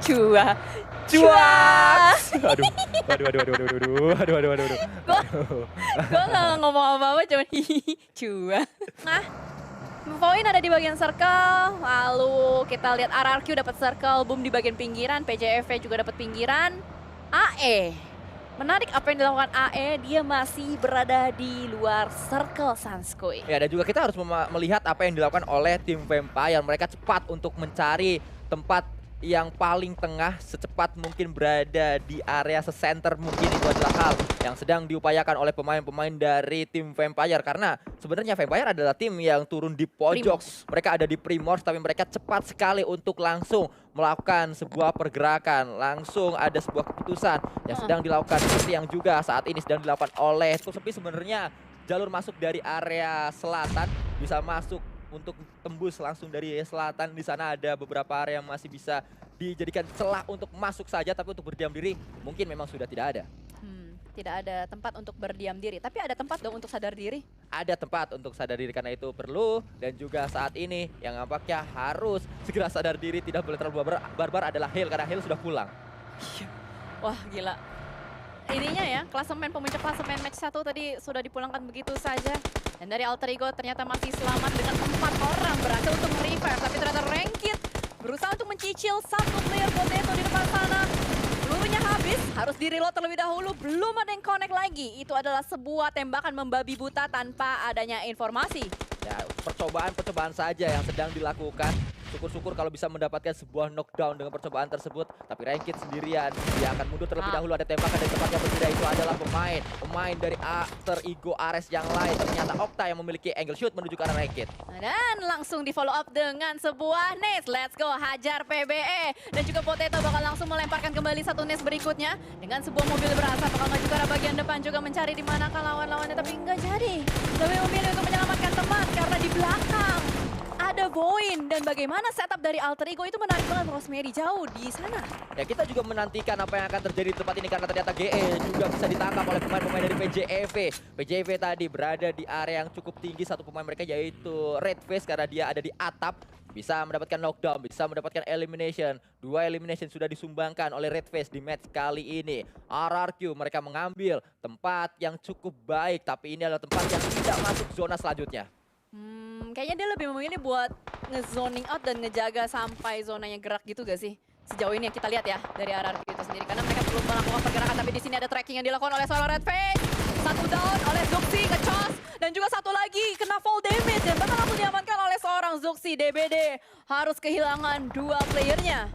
Cua. Cuak! Aduh, aduh, aduh, aduh, aduh, aduh, aduh, aduh, aduh, aduh. Gue gak ngomong apa-apa, cuman hihihi, cua. Nah, poin ada di bagian circle, lalu kita lihat RRQ dapat circle, boom di bagian pinggiran, PJFV juga dapat pinggiran. AE, menarik apa yang dilakukan AE, dia masih berada di luar circle Sanskui. Ya, dan juga kita harus melihat apa yang dilakukan oleh tim Vampire. Mereka cepat untuk mencari tempat yang paling tengah, secepat mungkin berada di area sesenter. Mungkin itu adalah hal yang sedang diupayakan oleh pemain-pemain dari tim Vampire. Karena sebenarnya Vampire adalah tim yang turun di pojok. Primors. Mereka ada di Primors, tapi mereka cepat sekali untuk langsung melakukan sebuah pergerakan. Langsung ada sebuah keputusan yang sedang dilakukan. Seperti yang juga saat ini sedang dilakukan oleh Sepi. Sebenarnya jalur masuk dari area selatan bisa masuk untuk tembus langsung dari selatan. Di sana ada beberapa area yang masih bisa dijadikan celah untuk masuk saja, tapi untuk berdiam diri mungkin memang sudah tidak ada. Tidak ada tempat untuk berdiam diri, tapi ada tempat dong untuk sadar diri. Ada tempat untuk sadar diri karena itu perlu, dan juga saat ini yang nampaknya harus segera sadar diri, tidak boleh terlalu barbar adalah Hale, karena Hale sudah pulang. Wah gila. Ininya ya, klasemen pemuncak klasemen match 1 tadi sudah dipulangkan begitu saja. Dan dari Alter Ego ternyata masih selamat dengan 4 orang berhasil untuk revive. Tapi ternyata Rankit berusaha untuk mencicil satu player Potato di depan sana. Pelurunya habis, harus di-reload terlebih dahulu. Belum ada yang connect lagi. Itu adalah sebuah tembakan membabi buta tanpa adanya informasi. Ya, percobaan saja yang sedang dilakukan. Syukur-syukur kalau bisa mendapatkan sebuah knockdown dengan percobaan tersebut. Tapi Rankit sendirian, dia akan mundur terlebih dahulu. Ada tembakan dari tempat yang berbeda, itu adalah pemain dari Alter Ego Ares yang lain. Ternyata Okta yang memiliki angle shoot menuju ke arah Rankit. Dan langsung di follow up dengan sebuah nest. Let's go, hajar PBE. Dan juga Potato bakal langsung melemparkan kembali satu nest berikutnya. Dengan sebuah mobil berasap, bakal maju ke arah bagian depan juga mencari di manakah lawan-lawannya. Tapi nggak jadi. Tapi memilih untuk menyelamatkan teman karena di belakang ada Voin. Dan bagaimana setup dari Alter Ego itu menarik banget. Rosemary jauh di sana. Ya, kita juga menantikan apa yang akan terjadi di tempat ini karena ternyata GE juga bisa ditangkap oleh pemain-pemain dari PJEV. PJEV tadi berada di area yang cukup tinggi, satu pemain mereka yaitu Redface karena dia ada di atap. Bisa mendapatkan knockdown, bisa mendapatkan elimination. 2 elimination sudah disumbangkan oleh Redface di match kali ini. RRQ mereka mengambil tempat yang cukup baik, tapi ini adalah tempat yang tidak masuk zona selanjutnya. Kayaknya dia lebih memilih buat nge-zoning out dan ngejaga sampai zonanya gerak gitu gak sih? Sejauh ini yang kita lihat ya dari RRQ itu sendiri. Karena mereka belum melakukan pergerakan, tapi di sini ada tracking yang dilakukan oleh seorang Redface. Satu down oleh Zuxi, ngecos. Dan juga satu lagi kena fall damage. Dan bakal langsung diamankan oleh seorang Zuxi. DBD harus kehilangan 2 playernya.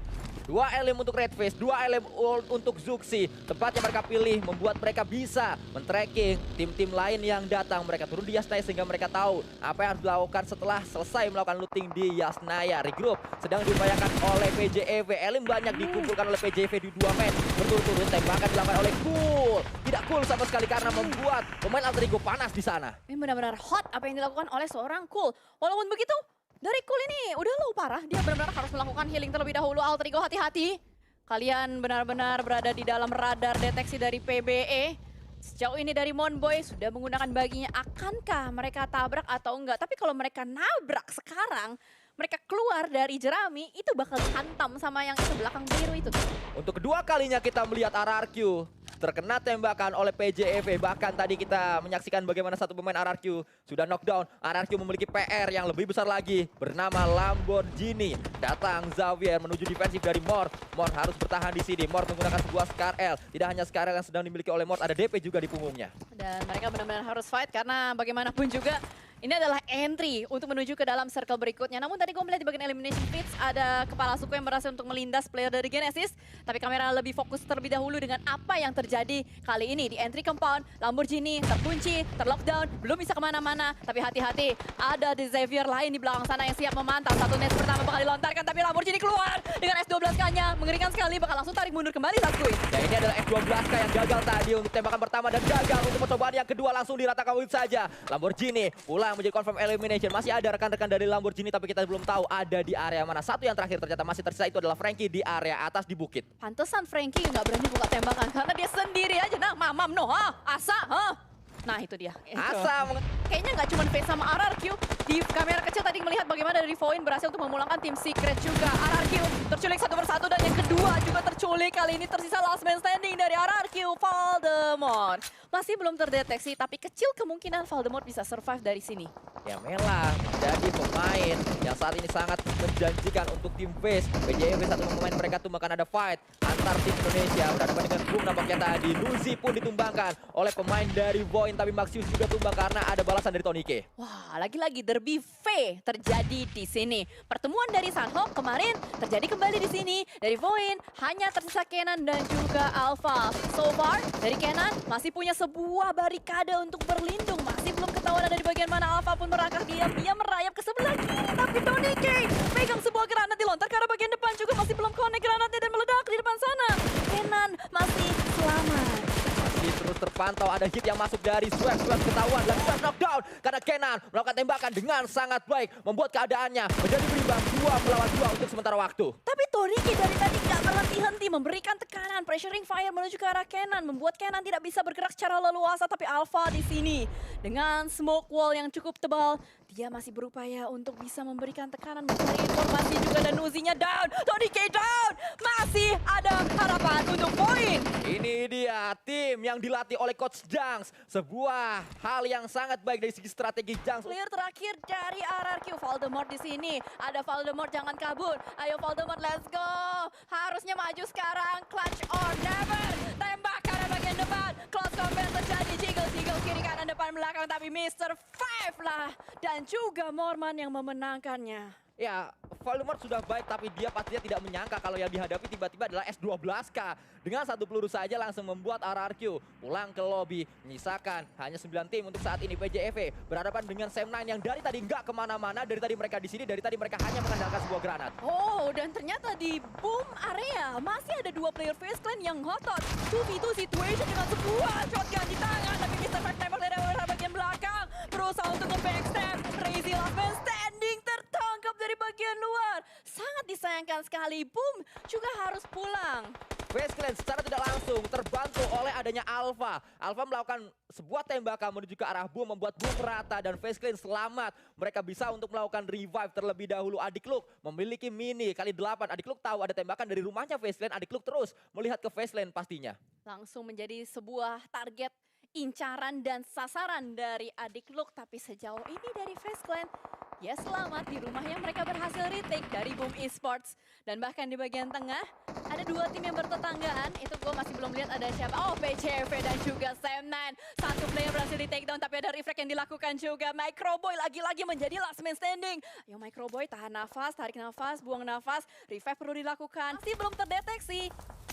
2 elem untuk Redface, 2 elem untuk Zuxi. Tempat yang mereka pilih membuat mereka bisa men-tracking tim-tim lain yang datang. Mereka turun di Yasnaya sehingga mereka tahu apa yang harus dilakukan setelah selesai melakukan looting di Yasnaya. Regroup sedang diupayakan oleh PJEV. Elem banyak dikumpulkan oleh PJEV di 2 match berturut-turut. Tembakan dilakukan oleh Cool. Tidak cool sama sekali karena membuat pemain Alter Ego panas di sana. Ini benar-benar hot apa yang dilakukan oleh seorang Cool. Walaupun begitu, dari Cool ini udah low parah. Dia benar-benar harus melakukan healing terlebih dahulu. Alter Ego hati-hati. Kalian benar-benar berada di dalam radar deteksi dari PBE. Sejauh ini dari Monboy sudah menggunakan baginya. Akankah mereka tabrak atau enggak? Tapi kalau mereka nabrak sekarang, mereka keluar dari jerami, itu bakal hantam sama yang itu belakang biru itu. Untuk kedua kalinya kita melihat RRQ terkena tembakan oleh PJEV. Bahkan tadi kita menyaksikan bagaimana satu pemain RRQ sudah knockdown. RRQ memiliki PR yang lebih besar lagi bernama Lamborghini. Datang Xavier menuju defensif dari Mort. Mort harus bertahan di sini. Mort menggunakan sebuah Scar L. Tidak hanya Scar L yang sedang dimiliki oleh Mort, ada DP juga di punggungnya. Dan mereka benar-benar harus fight karena bagaimanapun juga ini adalah entry untuk menuju ke dalam circle berikutnya. Namun tadi gue melihat di bagian elimination pits ada kepala suku yang berhasil untuk melindas player dari Genesis. Tapi kamera lebih fokus terlebih dahulu dengan apa yang terjadi kali ini di entry compound. Lamborghini terkunci, terlockdown, belum bisa kemana-mana. Tapi hati-hati, ada di Xavier lain di belakang sana yang siap memantau. Satu nest pertama bakal dilontarkan, tapi Lamborghini keluar dengan S12K-nya. Mengerikan sekali, bakal langsung tarik mundur kembali Sanskui. Ya, ini adalah S12K yang gagal tadi untuk tembakan pertama dan gagal untuk percobaan yang kedua, langsung diratakan begitu saja. Lamborghini pulang menjadi confirm elimination. Masih ada rekan-rekan dari Lamborghini tapi kita belum tahu ada di area mana. Satu yang terakhir ternyata masih tersisa, itu adalah Frankie di area atas di bukit. Pantesan Frankie nggak berani buka tembakan karena dia sendiri aja. Nah, mamam no, ha? Asa, ha? Nah itu dia. Asa Kayaknya nggak cuma face sama RRQ. Di kamera kecil tadi melihat bagaimana dari Voin berhasil untuk memulangkan tim Secret juga. RRQ terculik satu persatu dan yang kedua juga terculik. Kali ini tersisa last man standing dari RRQ, Voldemort. Masih belum terdeteksi tapi kecil kemungkinan Voldemort bisa survive dari sini. ya Mela jadi pemain yang saat ini sangat menjanjikan untuk tim Face. PJV satu pemain mereka tuh akan ada fight antar tim Indonesia. Berhadapan dengan Boom nampaknya tadi. Luzi pun ditumbangkan oleh pemain dari Voin. Tapi Maxius juga tumbang karena ada balasan dari Tonike. Wah, lagi-lagi derby V terjadi di sini. Pertemuan dari Sunhawk kemarin terjadi kembali di sini. Dari Voin hanya tersisa Kenan dan juga Alpha. So far dari Kenan masih punya sebuah barikade untuk berlindung. Masih belum ketahuan ada di bagian mana Alpha pun merangkak diam. Dia merayap ke sebelah kiri. Tapi Tonike pegang sebuah granat dilontar ke arah bagian depan juga masih belum connect granatnya dan meledak di depan sana. Kenan masih selamat. Masih terus terpantau ada hit yang masuk dari Swag ketahuan dan Swag knockdown karena Kenan melakukan tembakan dengan sangat baik membuat keadaannya menjadi berimbang 2 melawan 2 untuk sementara waktu. Tapi Tonike dari tadi gak berhenti-henti memberikan tekanan, pressuring fire menuju ke arah Kenan, membuat Kenan tidak bisa bergerak secara leluasa. Tapi Alpha di sini dengan smoke wall yang cukup tebal, dia masih berupaya untuk bisa memberikan tekanan, mencari informasi juga dan Uzinya down, Tonike down, masih ada harapan untuk poin. Ini dia tim yang dilatih oleh Coach Junks. Sebuah hal yang sangat baik dari segi strategi Junks. Clear terakhir dari RRQ, Voldemort di sini. Ada Voldemort, jangan kabur. Ayo Voldemort, let's go. Harusnya maju sekarang, clutch or never. Tembak ke arah bagian depan. Close combat terjadi, jiggle kiri kanan depan belakang. Tapi Mr. Five lah. Dan juga Morman yang memenangkannya. Ya, Voldemort sudah baik tapi dia pastinya tidak menyangka kalau yang dihadapi tiba-tiba adalah S12K. Dengan satu peluru saja langsung membuat RRQ pulang ke lobby. Menyisakan hanya 9 tim untuk saat ini. PJV berhadapan dengan Sam9 yang dari tadi nggak kemana-mana. Dari tadi mereka di sini, dari tadi mereka hanya mengandalkan sebuah granat. Oh, dan ternyata di boom area masih ada 2 player Face Clan yang ngotot. 2v2 situation dengan sebuah shotgun di tangan. Tapi Mr. Five nembak dari arah bagian belakang. Berusaha untuk nge-backstab. Crazy last man standing tertangkap dari bagian luar. Sangat disayangkan sekali. Boom juga harus pulang. Face Clan secara tidak langsung terbantu oleh adanya Alpha. Alpha melakukan sebuah tembakan menuju ke arah Boom, membuat Boom rata dan Face Clan selamat. Mereka bisa untuk melakukan revive terlebih dahulu. Adik Luke memiliki mini kali 8. Adik Luke tahu ada tembakan dari rumahnya Face Clan. Adik Luke terus melihat ke Face Clan pastinya. Langsung menjadi sebuah target incaran dan sasaran dari Adik Luke. Tapi sejauh ini dari Face Clan, ya selamat di rumahnya mereka berhasil retake dari Boom Esports. Dan bahkan di bagian tengah ada 2 tim yang bertetanggaan. Itu gue masih belum lihat ada siapa. Oh, PJV dan juga Sam9. Satu player berhasil di take down tapi ada reflect yang dilakukan juga. Microboy lagi-lagi menjadi last man standing. Ayo Microboy tahan nafas, tarik nafas, buang nafas. Revive perlu dilakukan. Masih belum terdeteksi.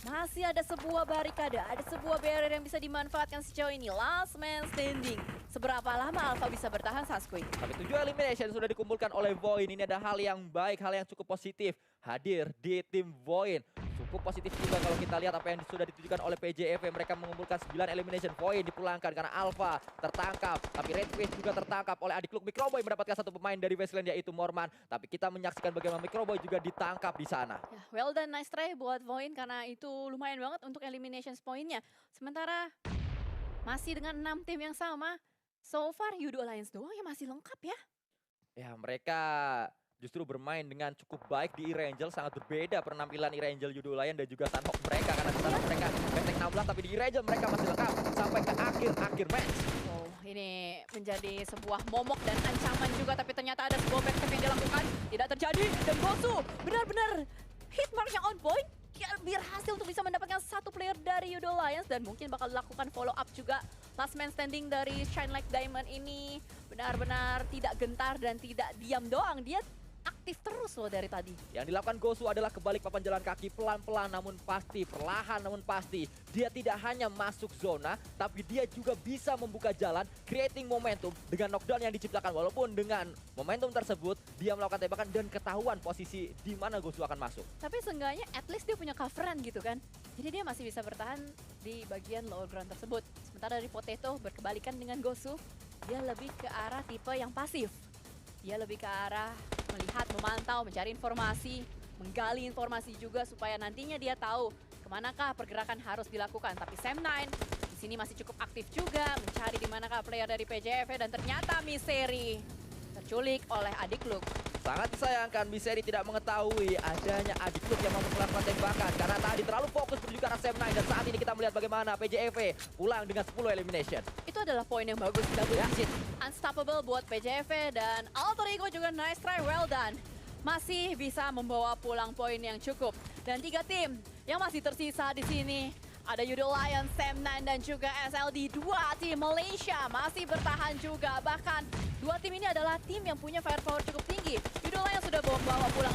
Masih ada sebuah barikade, ada sebuah barrier yang bisa dimanfaatkan sejauh ini. Last man standing. Seberapa lama Alpha bisa bertahan, Sasquatch? Tapi 7 elimination sudah dikumpulkan oleh Voin. Ini ada hal yang baik, hal yang cukup positif hadir di tim Voin. Cukup positif juga kalau kita lihat apa yang sudah ditujukan oleh PJV. Mereka mengumpulkan 9 elimination. Voin dipulangkan karena Alpha tertangkap. Tapi Redfish juga tertangkap oleh adik Luke. Microboy mendapatkan satu pemain dari Westland yaitu Morman. Tapi kita menyaksikan bagaimana Microboy juga ditangkap di sana. Ya, well done, nice try buat Voin karena itu lumayan banget untuk elimination poinnya. Sementara masih dengan 6 tim yang sama. So far Yudo Alliance doang yang masih lengkap ya. Ya mereka justru bermain dengan cukup baik di E-Rangel. Sangat berbeda penampilan E-Rangel Yudo Lion dan juga Sunhawk mereka. Karena di Sunhawk mereka benteng 16 tapi di E-Rangel mereka masih lengkap sampai ke akhir match. Oh, ini menjadi sebuah momok dan ancaman juga. Tapi ternyata ada sebuah backstep yang dilakukan. Tidak terjadi dan Gosu benar-benar hit marknya on point. Dia berhasil untuk bisa mendapatkan satu player dari Yudo Alliance dan mungkin bakal dilakukan follow up juga. Last man standing dari Shine Like Diamond ini benar-benar tidak gentar dan tidak diam doang. Dia aktif terus loh dari tadi. Yang dilakukan Gosu adalah kebalik papan jalan kaki pelan-pelan namun pasti, perlahan namun pasti. Dia tidak hanya masuk zona, tapi dia juga bisa membuka jalan, creating momentum dengan knockdown yang diciptakan. Walaupun dengan momentum tersebut, dia melakukan tembakan dan ketahuan posisi di mana Gosu akan masuk. Tapi seenggaknya at least dia punya coveran gitu kan. Jadi dia masih bisa bertahan di bagian lower ground tersebut. Sementara dari Potato berkebalikan dengan Gosu, dia lebih ke arah tipe yang pasif. Dia lebih ke arah melihat, memantau, mencari informasi, menggali informasi juga supaya nantinya dia tahu kemanakah pergerakan harus dilakukan. Tapi Sam9 di sini masih cukup aktif juga mencari di manakah player dari PJV dan ternyata Miseri terculik oleh Adik Luk. Sangat disayangkan Miseri tidak mengetahui adanya Adik Luk yang mampu melakukan tembakan karena tadi terlalu fokus menuju ke arah Sam9 dan saat ini kita melihat bagaimana PJV pulang dengan 10 elimination. Itu adalah poin yang bagus, double digit. Unstoppable buat PJV dan Alter Ego juga nice try, well done. Masih bisa membawa pulang poin yang cukup. Dan 3 tim yang masih tersisa di sini. Ada Yudo Lion, Sam9 dan juga SLD. 2 tim Malaysia masih bertahan juga. Bahkan 2 tim ini adalah tim yang punya firepower cukup tinggi. Yudo Lion sudah membawa pulang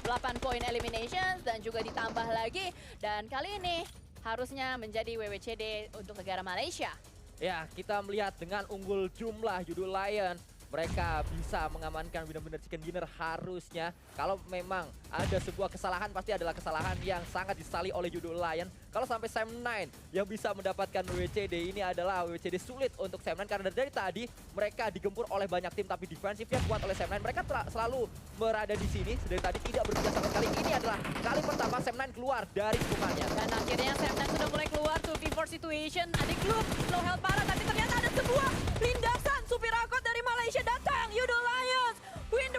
8 poin elimination dan juga ditambah lagi. Dan kali ini harusnya menjadi WWCD untuk negara Malaysia. Ya, kita melihat dengan unggul jumlah Yudo Lion, mereka bisa mengamankan benar-benar chicken dinner harusnya. Kalau memang ada sebuah kesalahan, pasti adalah kesalahan yang sangat disesali oleh Yudo Lion. Kalau sampai Sam9 yang bisa mendapatkan WWCD, ini adalah WWCD sulit untuk Sam9 karena dari tadi mereka digempur oleh banyak tim, tapi defensifnya kuat oleh Sam9. Mereka selalu berada di sini, dari tadi tidak berpihak sama sekali. Ini adalah kali pertama Sam9 keluar dari hukumannya. Dan akhirnya Sam9 sudah mulai keluar 2v4 situation. Adik Luk